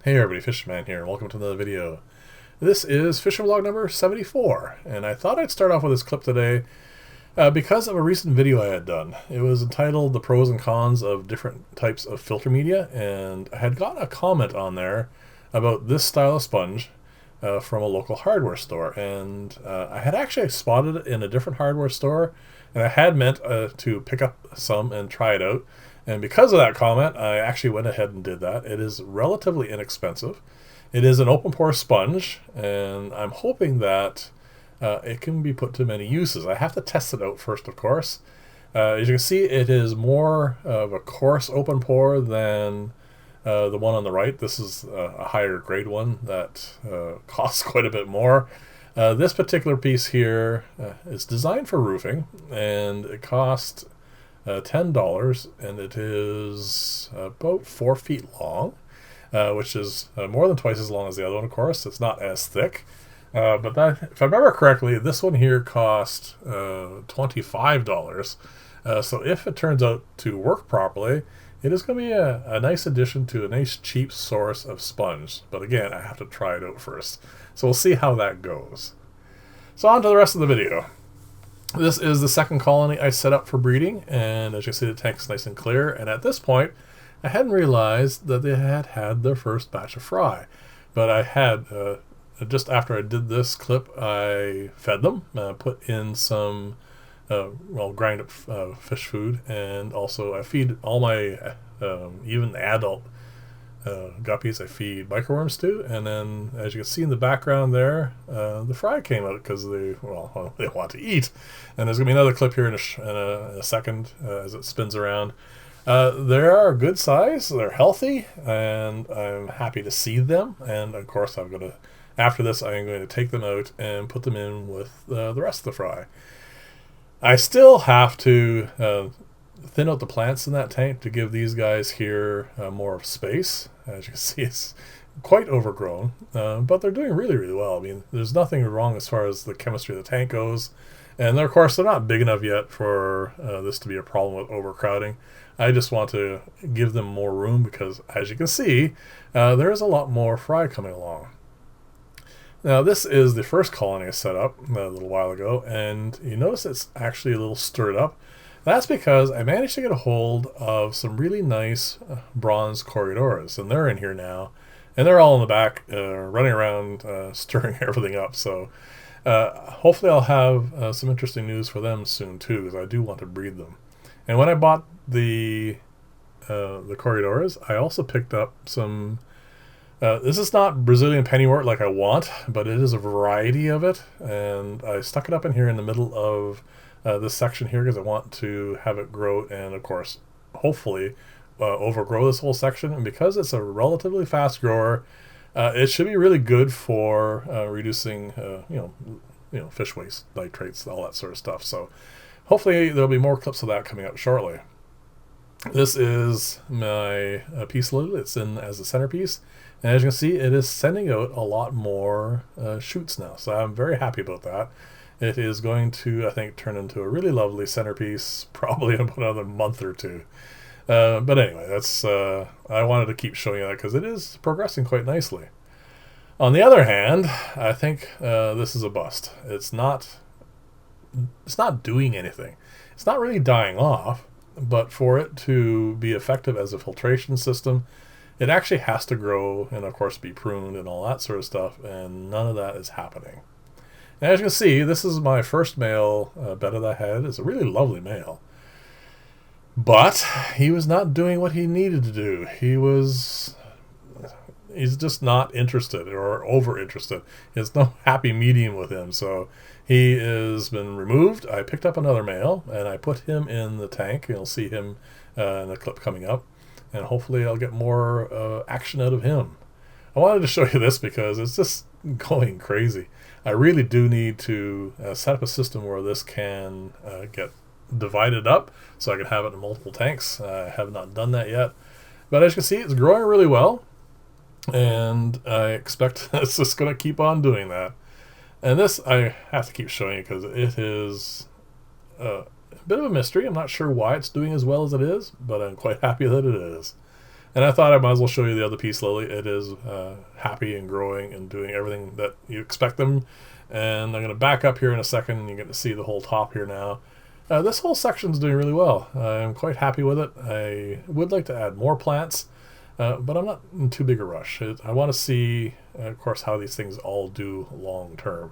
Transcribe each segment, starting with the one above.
Hey everybody, Fisherman here, and welcome to another video. This is fishing vlog number 74, and I thought I'd start off with this clip today because of a recent video I had done. It was entitled The Pros and Cons of Different Types of Filter Media, and I had gotten a comment on there about this style of sponge from a local hardware store, and I had actually spotted it in a different hardware store, and I had meant to pick up some and try it out. And because of that comment, I actually went ahead and did that. It is relatively inexpensive. It is an open pore sponge, and I'm hoping that it can be put to many uses. I have to test it out first, of course. As you can see, it is more of a coarse open pore than the one on the right. This is a higher grade one that costs quite a bit more. This particular piece here is designed for roofing, and it cost $10, and it is about 4 feet long, which is more than twice as long as the other one, of course. It's not as thick. But that, if I remember correctly, this one here cost $25. So if it turns out to work properly, it is going to be a nice addition to a nice cheap source of sponge. But again, I have to try it out first. So we'll see how that goes. So on to the rest of the video. This is the second colony I set up for breeding, and as you see, the tank's nice and clear. And at this point, I hadn't realized that they had had their first batch of fry. But I had, just after I did this clip, I fed them, put in some, grind up fish food, and also I feed all my, even adult guppies, I feed microworms to. And then, as you can see in the background there, the fry came out because they want to eat. And there's going to be another clip here in a second as it spins around. They are a good size, they're healthy, and I'm happy to see them. And of course, after this, I'm going to take them out and put them in with the rest of the fry. I still have to thin out the plants in that tank to give these guys here more space. As you can see, it's quite overgrown, but they're doing really, really well. I mean, there's nothing wrong as far as the chemistry of the tank goes. And of course, they're not big enough yet for this to be a problem with overcrowding. I just want to give them more room because, as you can see, there is a lot more fry coming along. Now, this is the first colony I set up a little while ago, and you notice it's actually a little stirred up. That's because I managed to get a hold of some really nice bronze Corydoras, and they're in here now, and they're all in the back running around stirring everything up. So hopefully I'll have some interesting news for them soon too, because I do want to breed them. And when I bought the Corydoras, I also picked up some. This is not Brazilian pennywort like I want, but it is a variety of it, and I stuck it up in here in the middle of this section here because I want to have it grow and, of course, hopefully overgrow this whole section. And because it's a relatively fast grower, it should be really good for reducing, fish waste, nitrates, all that sort of stuff. So hopefully there'll be more clips of that coming up shortly. This is my peace lily. It's in as a centerpiece. And as you can see, it is sending out a lot more shoots now. So I'm very happy about that. It is going to, I think, turn into a really lovely centerpiece probably in about another month or two. But anyway, that's I wanted to keep showing you that because it is progressing quite nicely. On the other hand, I think this is a bust. It's not doing anything. It's not really dying off, but for it to be effective as a filtration system, it actually has to grow and, of course, be pruned and all that sort of stuff, and none of that is happening. And as you can see, this is my first male betta that I had. It's a really lovely male. But he was not doing what he needed to do. He's just not interested or over-interested. There's no happy medium with him, so he has been removed. I picked up another male, and I put him in the tank. You'll see him in the clip coming up, and hopefully I'll get more action out of him. I wanted to show you this because it's just going crazy. I really do need to set up a system where this can get divided up so I can have it in multiple tanks. I have not done that yet. But as you can see, it's growing really well, and I expect it's just going to keep on doing that. And this I have to keep showing you because it is a bit of a mystery. I'm not sure why it's doing as well as it is, but I'm quite happy that it is. And I thought I might as well show you the other peace lily. It is happy and growing and doing everything that you expect them. And I'm going to back up here in a second, and you get to see the whole top here now. This whole section is doing really well. I'm quite happy with it. I would like to add more plants, but I'm not in too big a rush. I want to see, of course, how these things all do long term.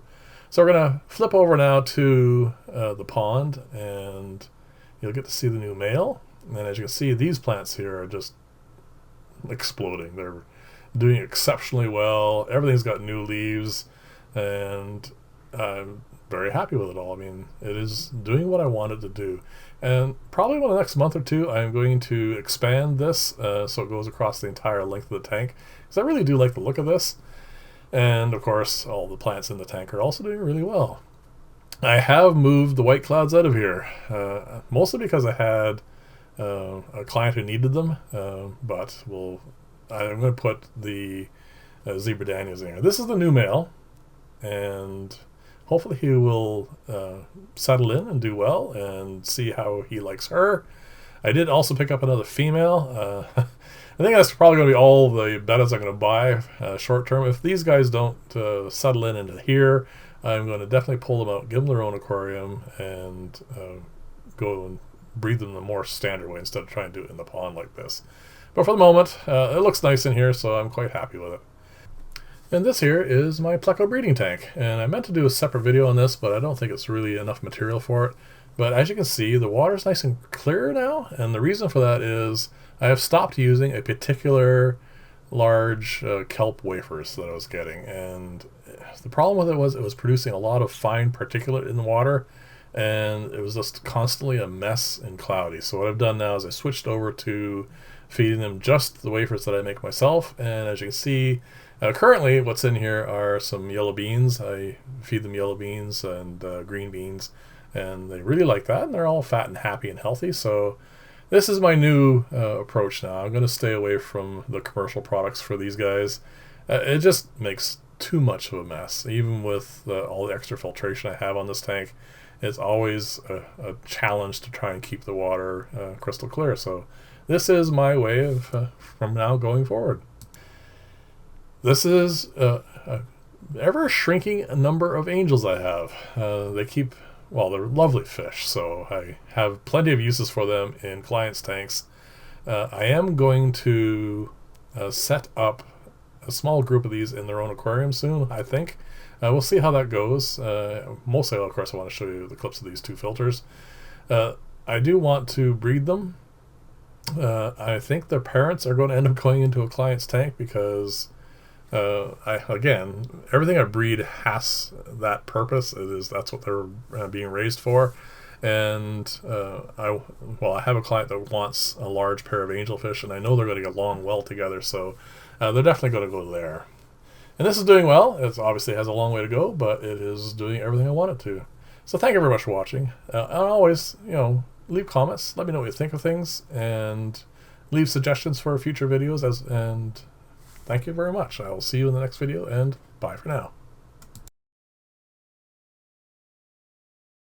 So we're going to flip over now to the pond, and you'll get to see the new male. And as you can see, these plants here are just exploding. They're doing exceptionally well. Everything's got new leaves, and I'm very happy with it all. I mean, it is doing what I wanted to do. And probably in the next month or two, I'm going to expand this so it goes across the entire length of the tank, because I really do like the look of this. And of course, all the plants in the tank are also doing really well. I have moved the white clouds out of here, mostly because I had a client who needed them, but I'm going to put the zebra danios in here. This is the new male, and hopefully he will settle in and do well and see how he likes her. I did also pick up another female. I think that's probably going to be all the bettas I'm going to buy short term. If these guys don't settle in into here, I'm going to definitely pull them out, give them their own aquarium, and go and breed them the more standard way instead of trying to do it in the pond like this. But for the moment, it looks nice in here, so I'm quite happy with it. And this here is my Pleco breeding tank, and I meant to do a separate video on this, but I don't think it's really enough material for it. But as you can see, the water's nice and clear now, and the reason for that is I have stopped using a particular large kelp wafers that I was getting, and the problem with it was producing a lot of fine particulate in the water, and it was just constantly a mess and cloudy. So what I've done now is I switched over to feeding them just the wafers that I make myself, and as you can see, currently what's in here are some yellow beans. I feed them yellow beans and green beans, and they really like that, and they're all fat and happy and healthy. So this is my new approach now. I'm going to stay away from the commercial products for these guys. It just makes too much of a mess. Even with all the extra filtration I have on this tank, it's always a challenge to try and keep the water crystal clear. So this is my way of from now going forward. This is ever shrinking number of angels I have. They keep, well, they're lovely fish, so I have plenty of uses for them in clients' tanks. I am going to set up a small group of these in their own aquarium soon, I think. We'll see how that goes. Mostly, of course, I want to show you the clips of these two filters. I do want to breed them. I think their parents are going to end up going into a client's tank because again, everything I breed has that purpose. That's what they're being raised for. And I have a client that wants a large pair of angelfish, and I know they're going to get along well together, so they're definitely going to go there. And this is doing well. It obviously has a long way to go, but it is doing everything I want it to. So thank you very much for watching. And always, leave comments. Let me know what you think of things, and leave suggestions for future videos. And thank you very much. I will see you in the next video, and bye for now.